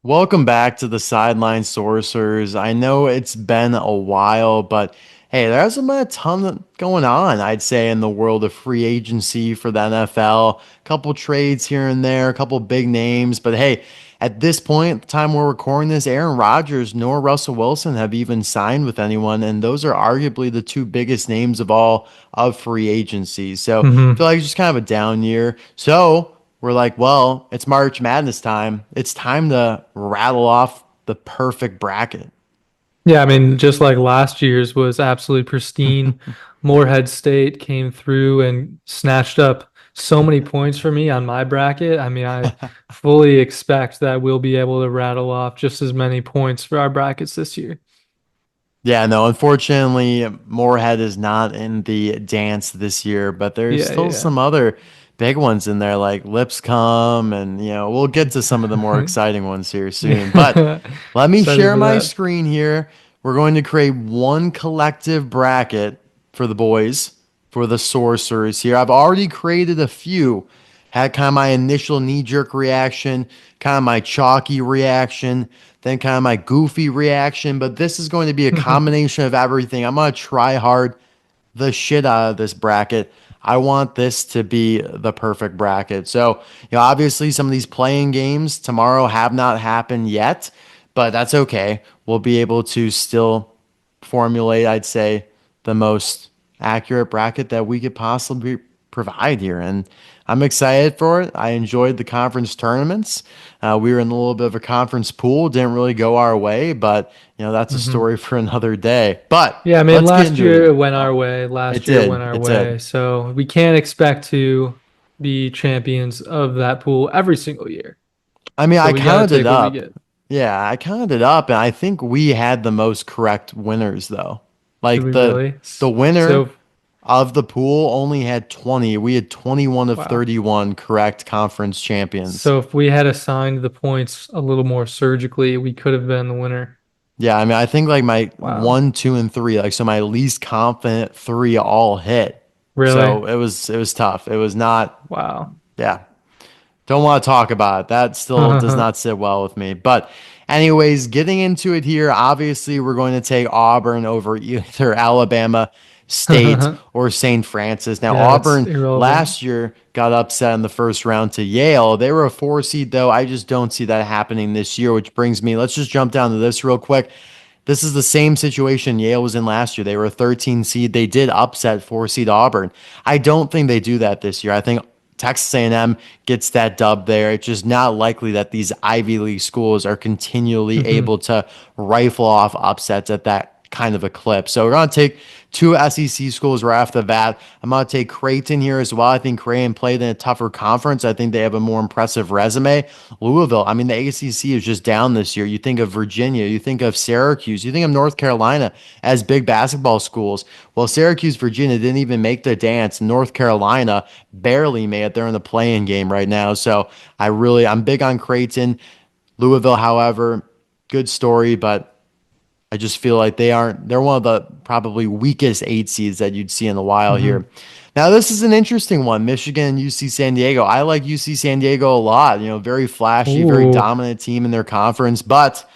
Welcome back to the Sideline Sorcerers. I know it's been a while, but hey, there hasn't been a ton going on, I'd say, in the world of free agency for the NFL. A couple trades here and there, a couple big names. But hey, at this point, the time we're recording this, Aaron Rodgers nor Russell Wilson have even signed with anyone. And those are arguably the two biggest names of all of free agency. So I feel hmm like it's just kind of a down year. So we're like, well, it's March Madness time. It's time to rattle off the perfect bracket. Yeah, I mean, just like last year's was absolutely pristine. Morehead State came through and snatched up so many points for me on my bracket. I mean, I fully expect that we'll be able to rattle off just as many points for our brackets this year. Yeah, no, unfortunately, Moorhead is not in the dance this year, but there's Yeah, still yeah. some other big ones in there like Lipscomb, and we'll get to some of the more exciting ones here soon. But Yeah. let me Excited share for my that. screen here. We're going to create one collective bracket for the boys, for the sorcerers here. I've already created a few. Had kind of my initial knee-jerk reaction, kind of my chalky reaction, then kind of my goofy reaction. But this is going to be a combination of everything. I'm going to try hard the shit out of this bracket. I want this to be the perfect bracket. So, obviously some of these playing games tomorrow have not happened yet, but that's okay. We'll be able to still formulate, I'd say, the most accurate bracket that we could possibly provide here. And I'm excited for it. I enjoyed the conference tournaments. We were in a little bit of a conference pool, didn't really go our way, but that's a hmm story for another day. But Yeah, I mean, let's get last into it year it here. went our way. It Last year it went did. our It did. way. So we can't expect to be champions of that pool every single year. I mean, So I we got to counted it take what we up. get. Yeah, I counted it up, and I think we had the most correct winners though. Did Like we the really? the winner So, of the pool only had 20. We had 21 of wow. 31 correct conference champions. So if we had assigned the points a little more surgically, we could have been the winner. Yeah, I mean, I think like my Wow. 1, 2, and 3, like so my least confident three all hit. Really? So it was tough. It was not, Wow. yeah. Don't want to talk about it. That still does not sit well with me. But, anyways, getting into it here, obviously, we're going to take Auburn over either Alabama State Yeah, or St. Francis. Now, that's Auburn irrelevant. last year got upset in the first round to Yale. They were a 4 seed, though. I just don't see that happening this year, which brings me, let's just jump down to this real quick. This is the same situation Yale was in last year. They were a 13 seed. They did upset 4 seed Auburn. I don't think they do that this year. I think Texas A&M gets that dub there. It's just not likely that these Ivy League schools are continually able to rifle off upsets at that kind of a clip. So we're going to take two SEC schools right off the bat. I'm going to take Creighton here as well. I think Creighton played in a tougher conference. I think they have a more impressive resume. Louisville, I mean, the ACC is just down this year. You think of Virginia, you think of Syracuse, you think of North Carolina as big basketball schools. Well, Syracuse, Virginia didn't even make the dance. North Carolina barely made it. They're in the playing game right now. So I'm big on Creighton. Louisville, however, good story, but I just feel like they're one of the probably weakest 8 seeds that you'd see in a while here. hmm Now, this is an interesting one, Michigan and UC San Diego. I like UC San Diego a lot, very flashy, very Ooh, dominant team in their conference, but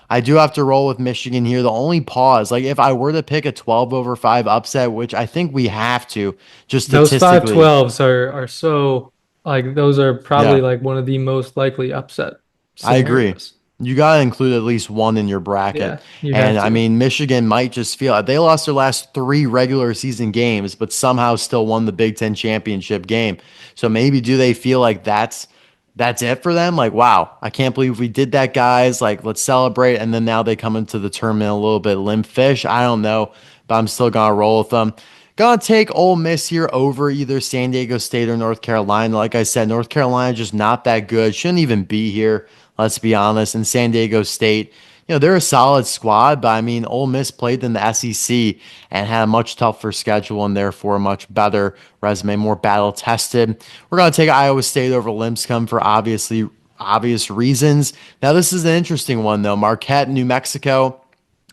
I do have to roll with Michigan here. The only pause, like if I were to pick a 12 over 5 upset, which I think we have to, just those five statistically. twelves are so like those are probably Yeah, like one of the most likely upset I agree. scenarios. You got to include at least one in your Yeah, bracket. you And have I to. mean, Michigan might just feel they lost their last three regular season games, but somehow still won the Big Ten championship game. So maybe do they feel like that's it for them? Like, wow, I can't believe we did that, guys. Like, let's celebrate. And then now they come into the tournament a little bit limp fish. I don't know, but I'm still gonna roll with them. Gonna take Ole Miss here over either San Diego State or North Carolina. Like I said, North Carolina just not that good. Shouldn't even be here. Let's be honest. And San Diego State, they're a solid squad, but I mean, Ole Miss played in the SEC and had a much tougher schedule and therefore a much better resume, more battle tested. We're gonna take Iowa State over Lipscomb for obvious reasons. Now, this is an interesting one though. Marquette, New Mexico.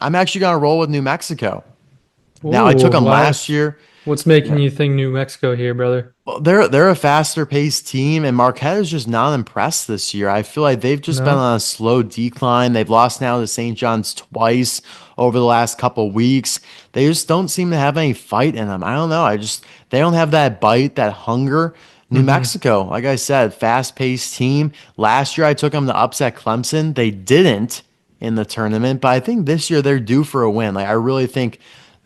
I'm actually gonna roll with New Mexico. Now, I took Ooh, them why? last year. What's making Yeah. you think New Mexico here, brother? Well, they're a faster paced team, and Marquette is just not impressed this year. I feel like they've just been No? on a slow decline. They've lost now to St. John's twice over the last couple weeks. They just don't seem to have any fight in them. I don't know. They don't have that bite, that hunger. New Hmm. Mexico, like I said, fast paced team. Last year I took them to upset Clemson. They didn't in the tournament, but I think this year they're due for a win. Like I really think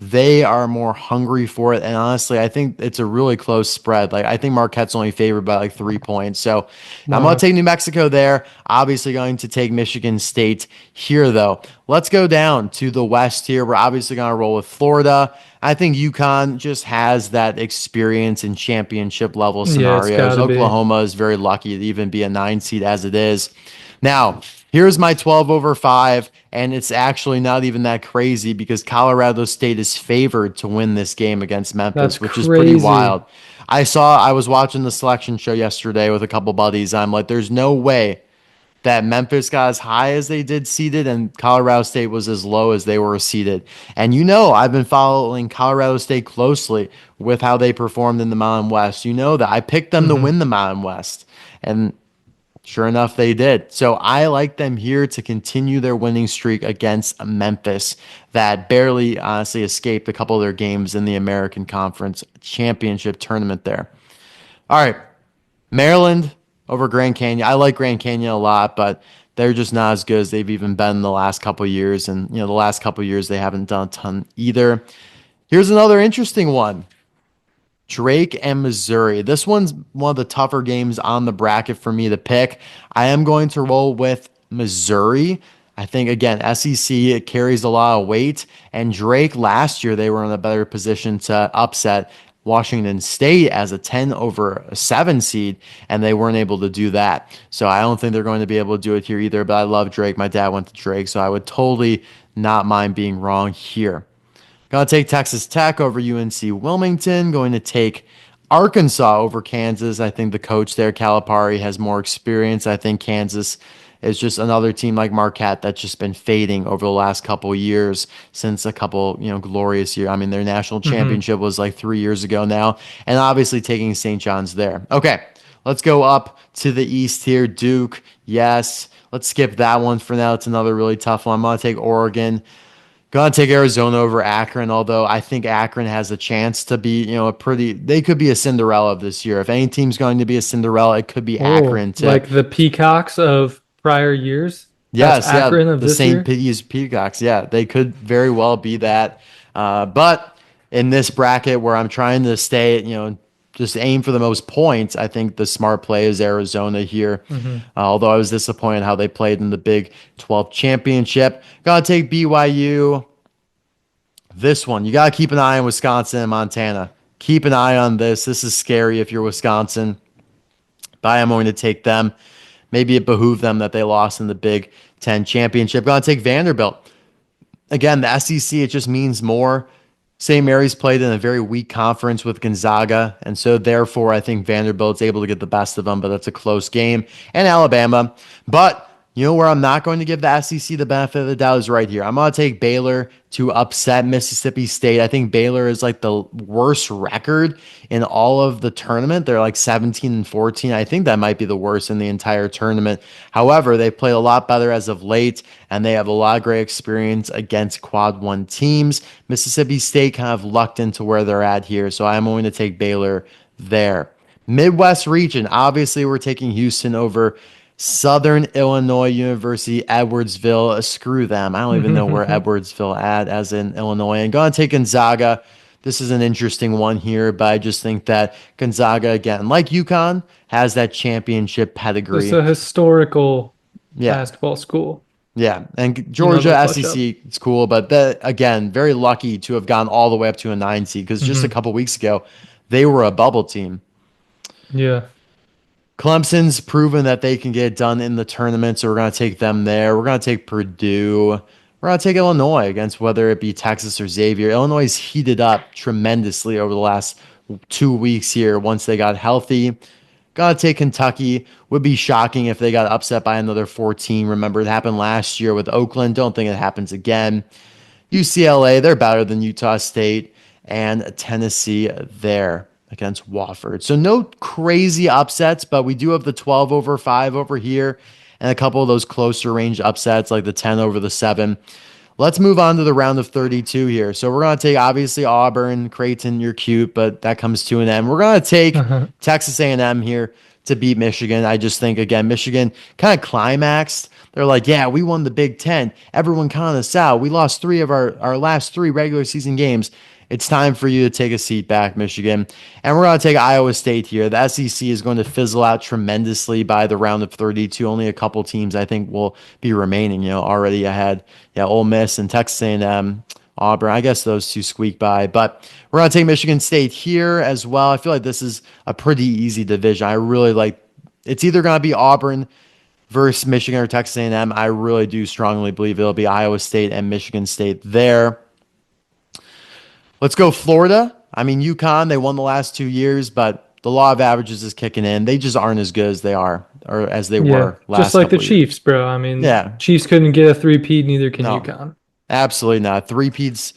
they are more hungry for it. And honestly, I think it's a really close spread. Like I think Marquette's only favored by like 3 points. So I'm going to No. take New Mexico there. Obviously going to take Michigan State here though. Let's go down to the West here. We're obviously going to roll with Florida. I think UConn just has that experience in championship level Yeah, it's scenarios. gotta be. Oklahoma is very lucky to even be a 9 seed as it is. Now, here's my 12 over 5, and it's actually not even that crazy because Colorado State is favored to win this game against That's Memphis, which is pretty crazy. wild. I was watching the selection show yesterday with a couple buddies. I'm like, there's no way that Memphis got as high as they did seeded and Colorado State was as low as they were seeded. And I've been following Colorado State closely with how they performed in the Mountain West. You know that I picked them to Hmm. win the Mountain West. And sure enough, they did. So I like them here to continue their winning streak against Memphis that barely honestly escaped a couple of their games in the American Conference Championship tournament there. All right, Maryland over Grand Canyon. I like Grand Canyon a lot, but they're just not as good as they've even been the last couple of years. And, the last couple of years, they haven't done a ton either. Here's another interesting one. Drake and Missouri. This one's one of the tougher games on the bracket for me to pick. I am going to roll with Missouri. I think again, SEC it carries a lot of weight, and Drake last year they were in a better position to upset Washington State as a 10 over a 7 seed, and they weren't able to do that. So I don't think they're going to be able to do it here either. But I love Drake. My dad went to Drake, so I would totally not mind being wrong here. Going to take Texas Tech over UNC Wilmington. Going to take Arkansas over Kansas. I think the coach there, Calipari, has more experience. I think Kansas is just another team like Marquette that's just been fading over the last couple of years since a couple, glorious year. I mean, their national Hmm. championship was like 3 years ago now, and obviously taking St. John's there. Okay, let's go up to the east here. Duke, yes. Let's skip that one for now. It's another really tough one. I'm going to take Oregon. Gonna take Arizona over Akron, although I think Akron has a chance to be, they could be a Cinderella this year. If any team's going to be a Cinderella, it could be Oh, Akron to, like the Peacocks of prior years? That's yes, yeah, Akron of the this St. year? Pete's Peacocks. Yeah, they could very well be that. But in this bracket where I'm trying to stay, just aim for the most points, I think the smart play is Arizona here. Hmm. Although I was disappointed how they played in the Big 12 championship. Gotta take BYU. This one, you got to keep an eye on Wisconsin and Montana. Keep an eye on this. This is scary if you're Wisconsin, but I am going to take them. Maybe it behooved them that they lost in the Big Ten championship. Going to take Vanderbilt. Again, the SEC, it just means more. St. Mary's played in a very weak conference with Gonzaga, and so therefore I think Vanderbilt's able to get the best of them, but that's a close game. And Alabama. But you know where I'm not going to give the SEC the benefit of the doubt is right here. I'm going to take Baylor to upset Mississippi State. I think Baylor is like the worst record in all of the tournament. They're like 17 and 14. I think that might be the worst in the entire tournament. However, they played a lot better as of late, and they have a lot of great experience against quad one teams. Mississippi State kind of lucked into where they're at here, so I'm going to take Baylor there. Midwest region, obviously, we're taking Houston over Southern Illinois University, Edwardsville. Screw them. I don't even know where Edwardsville at, as in Illinois. And going to take Gonzaga. This is an interesting one here, but I just think that Gonzaga, again, like UConn, has that championship Just pedigree. a historical Yeah, basketball school. yeah. And You know Georgia they'll clutch up. SEC, it's cool, but again, very lucky to have gone all the way up to a 9 seed because just a Hmm. couple weeks ago, they were a bubble team. Yeah. Clemson's proven that they can get it done in the tournament, so we're going to take them there. We're going to take Purdue. We're going to take Illinois against whether it be Texas or Xavier. Illinois has heated up tremendously over the last 2 weeks here once they got healthy. Gotta take Kentucky. Would be shocking if they got upset by another 14. Remember, it happened last year with Oakland. Don't think it happens again. UCLA, they're better than Utah State. and Tennessee there against Wofford. So no crazy upsets, but we do have the 12 over 5 over here and a couple of those closer range upsets like the 10 over the 7. Let's move on to the round of 32 here. So we're going to take obviously Auburn, Creighton, you're cute, but that comes to an end. We're going to take Uh-huh. Texas A&M here to beat Michigan. I just think again, Michigan kind of climaxed. They're like, yeah, we won the Big Ten. Everyone counted us out. We lost three of our last three regular season games. It's time for you to take a seat back, Michigan. And we're going to take Iowa State here. The SEC is going to fizzle out tremendously by the round of 32. Only a couple teams I think will be remaining, already ahead. Yeah, Ole Miss and Texas A&M, Auburn. I guess those two squeak by. But we're going to take Michigan State here as well. I feel like this is a pretty easy division. I really like it's either going to be Auburn versus Michigan or Texas A&M. I really do strongly believe it'll be Iowa State and Michigan State there. Let's go Florida. I mean, UConn, they won the last 2 years, but the law of averages is kicking in. They just aren't as good as they are or as they Yeah, were just last like the couple of years. Chiefs, bro. I mean, Yeah, Chiefs couldn't get a three-peat, neither can no, UConn. absolutely not. Three-peats,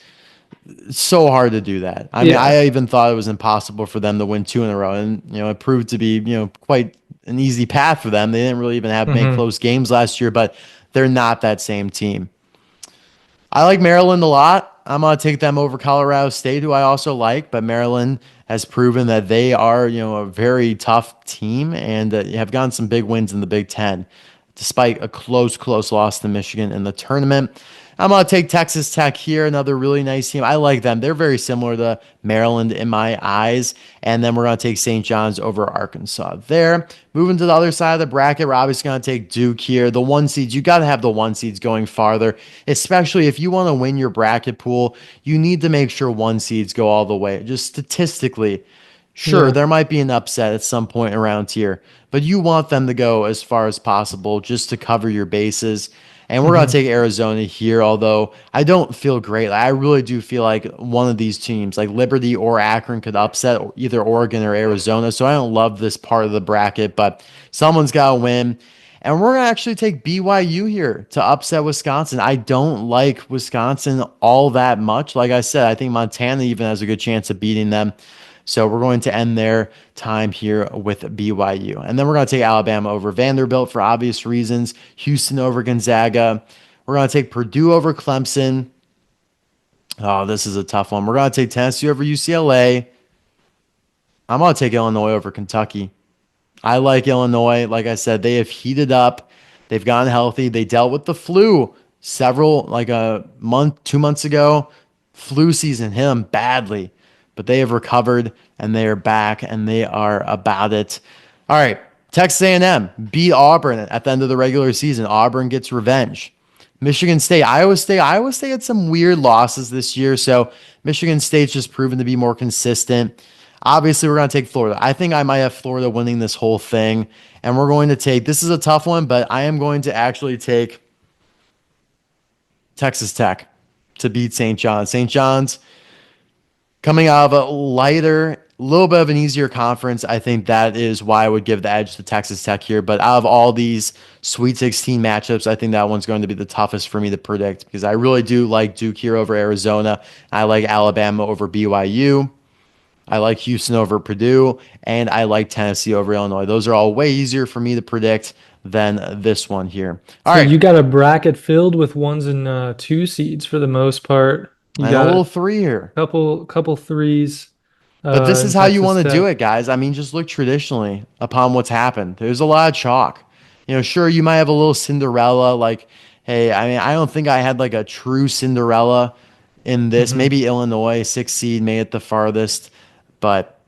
it's so hard to do that. I mean, Yeah. I even thought it was impossible for them to win two in a row, and it proved to be quite an easy path for them. They didn't really even have many Hmm. close games last year, but they're not that same team. I like Maryland a lot. I'm going to take them over Colorado State, who I also like, but Maryland has proven that they are, a very tough team and have gotten some big wins in the Big Ten, despite a close loss to Michigan in the tournament. I'm going to take Texas Tech here, another really nice team. I like them. They're very similar to Maryland in my eyes. And then we're going to take St. John's over Arkansas there. Moving to the other side of the bracket, we're obviously going to take Duke here. The one seeds, you got to have the one seeds going farther, especially if you want to win your bracket pool. You need to make sure one seeds go all the way. Just statistically, sure, Yeah. there might be an upset at some point around here, but you want them to go as far as possible just to cover your bases. And we're going to Hmm. take Arizona here, although I don't feel great. I really do feel like one of these teams, like Liberty or Akron, could upset either Oregon or Arizona. So I don't love this part of the bracket, but someone's got to win. And we're going to actually take BYU here to upset Wisconsin. I don't like Wisconsin all that much. Like I said, I think Montana even has a good chance of beating them. So we're going to end their time here with BYU. And then we're going to take Alabama over Vanderbilt for obvious reasons, Houston over Gonzaga. We're going to take Purdue over Clemson. Oh, this is a tough one. We're going to take Tennessee over UCLA. I'm going to take Illinois over Kentucky. I like Illinois. Like I said, they have heated up. They've gotten healthy. They dealt with the flu like a month, 2 months ago. Flu season hit them badly, but they have recovered and they are back and they are about it. All right, Texas A&M beat Auburn at the end of the regular season. Auburn gets revenge. Michigan State, Iowa State. Iowa State had some weird losses this year, so Michigan State's just proven to be more consistent. Obviously, we're going to take Florida. I think I might have Florida winning this whole thing. And we're going to take, this is a tough one, but I am going to actually take Texas Tech to beat St. John's. St. John's coming out of a lighter, little bit of an easier conference. I think that is why I would give the edge to Texas Tech here. But out of all these Sweet 16 matchups, I think that one's going to be the toughest for me to predict because I really do like Duke here over Arizona. I like Alabama over BYU. I like Houston over Purdue, and I like Tennessee over Illinois. Those are all way easier for me to predict than this one here. All So right, you got a bracket filled with ones and two seeds for the most part. You and a got little a three here. couple threes But this in is how you Texas want to do Tech. it, guys. I mean, just look traditionally upon what's happened. There's a lot of chalk. Sure, you might have a little Cinderella. Like, hey, I mean, I don't think I had like a true Cinderella in this. Hmm. Maybe Illinois, 6 seed, made it the farthest. But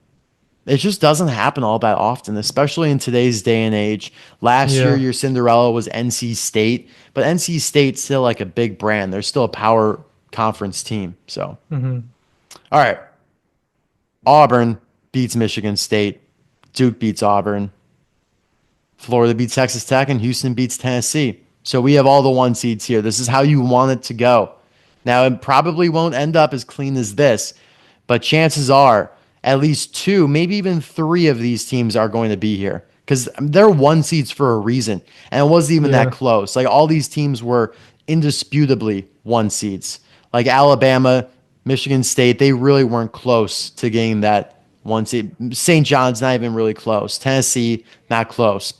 it just doesn't happen all that often, especially in today's day and age. Last year, Yeah. your Cinderella was NC State, but NC State's still like a big brand. They're still a power conference team. So, Hmm. all right. Auburn beats Michigan State. Duke beats Auburn. Florida beats Texas Tech, and Houston beats Tennessee. So we have all the one seeds here. This is how you want it to go. Now, it probably won't end up as clean as this, but chances are at least two, maybe even three of these teams are going to be here because they're one seeds for a reason. And it wasn't even that Yeah. close. Like all these teams were indisputably one seeds. Like Alabama Michigan State, they really weren't close to getting that one seed. St. John's not even really close. Tennessee, not close.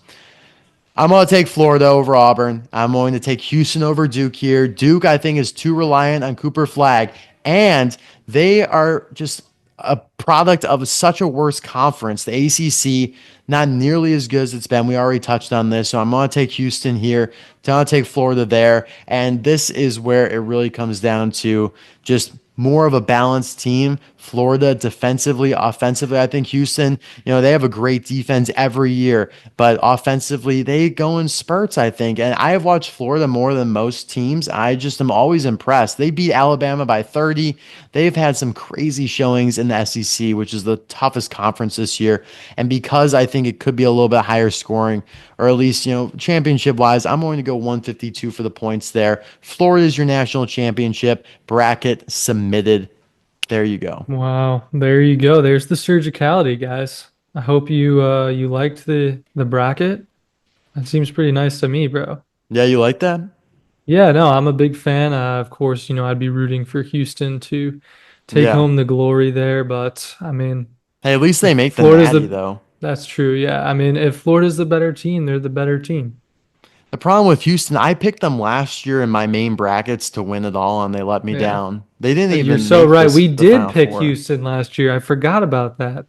I'm going to take Florida over Auburn. I'm going to take Houston over Duke here. Duke, I think, is too reliant on Cooper Flag, and they are just a product of such a worse conference. The ACC, not nearly as good as it's been. We already touched on this, so I'm going to take Houston here. I'm going to take Florida there, and this is where it really comes down to just more of a balanced team. Florida defensively, offensively, I think Houston, they have a great defense every year, but offensively, they go in spurts, I think. And I have watched Florida more than most teams. I just am always impressed. They beat Alabama by 30. They've had some crazy showings in the SEC, which is the toughest conference this year. And because I think it could be a little bit higher scoring, or at least, championship wise, I'm going to go 152 for the points there. Florida is your national championship bracket submitted. There you go. Wow, there you go. There's the surgicality, guys. I hope you liked the bracket. That seems pretty nice to me, bro. Yeah, you like that? Yeah, no, I'm a big fan. Of course, I'd be rooting for Houston to take Yeah. home the glory there, but I mean, Hey, at least they if make the Florida's natty, the though. that's true. Yeah, I mean, if Florida's the better team, they're the better team. The problem with Houston, I picked them last year in my main brackets to win it all, and they let me Yeah. down. They didn't You're even so make right. We the did Final pick Four. Houston last year. I forgot about that.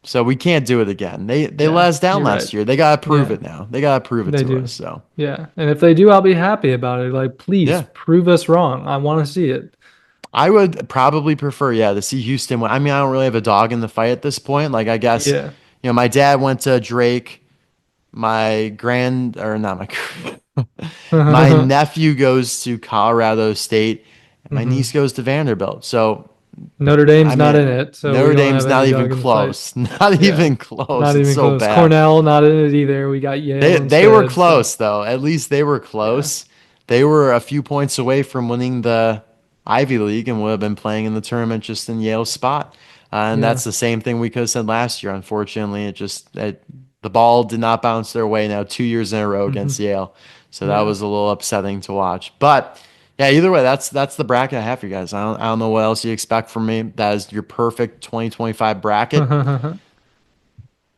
So we can't do it again. They let Yeah, us down you're right. last year. They gotta prove Yeah, it now. They gotta prove it they to us. do. So Yeah. And if they do, I'll be happy about it. Like, please yeah. prove us wrong. I want to see it. I would probably prefer, yeah, to see Houston win. I mean, I don't really have a dog in the fight at this point. Like I guess, Yeah. my dad went to Drake. My grand or not my my nephew goes to Colorado State. And my niece hmm goes to Vanderbilt. So Notre I Dame's not in mean, it, so we Notre don't Dame's have not any even dog in the fight. close. Not Yeah. even close. Not It's even so close. bad. Cornell, not in it either. We got Yale They were instead. So, close though. At least they were yeah. close. They were a few points away from winning the Ivy League and would have been playing in the tournament just in Yale's spot. And Yeah. that's the same thing we could have said last year. Unfortunately, the ball did not bounce their way now 2 years in a row against hmm Yale. So that Yeah. was a little upsetting to watch. But yeah, either way, that's the bracket I have for you guys. I don't know what else you expect from me. That is your perfect 2025 bracket.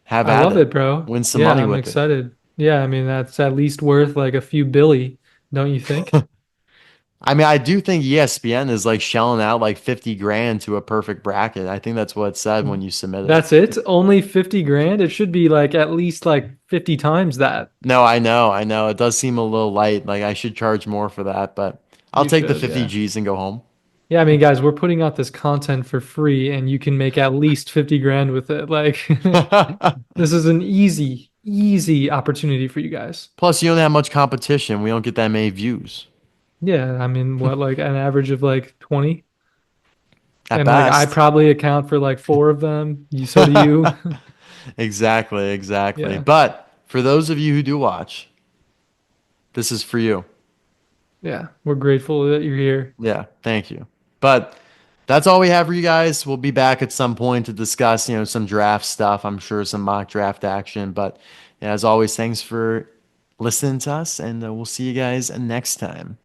Have I at love it. it, bro. Win some Yeah, money I'm with it. excited. Yeah, I mean, that's at least worth like a few billy, don't you think? I mean, I do think ESPN is like shelling out like 50 grand to a perfect bracket. I think that's what it said when you submit it. That's it? Only 50 grand? It should be like at least like 50 times that. No, I know, I know. It does seem a little light. Like I should charge more for that, but I'll You take the should, 50 yeah. G's and go home. Yeah, I mean, guys, we're putting out this content for free and you can make at least 50 grand with it. Like, this is an easy opportunity for you guys. Plus, you don't have much competition. We don't get that many views Yeah, I mean, what, like an average of like 20? at And like, I best. probably account for like four of them. So do you. Exactly, exactly. Yeah, But for those of you who do watch, this is for you. yeah. We're grateful that you're here. Yeah, thank you. But that's all we have for you guys. We'll be back at some point to discuss, some draft stuff. I'm sure some mock draft action. But yeah, as always, thanks for listening to us, and we'll see you guys next time.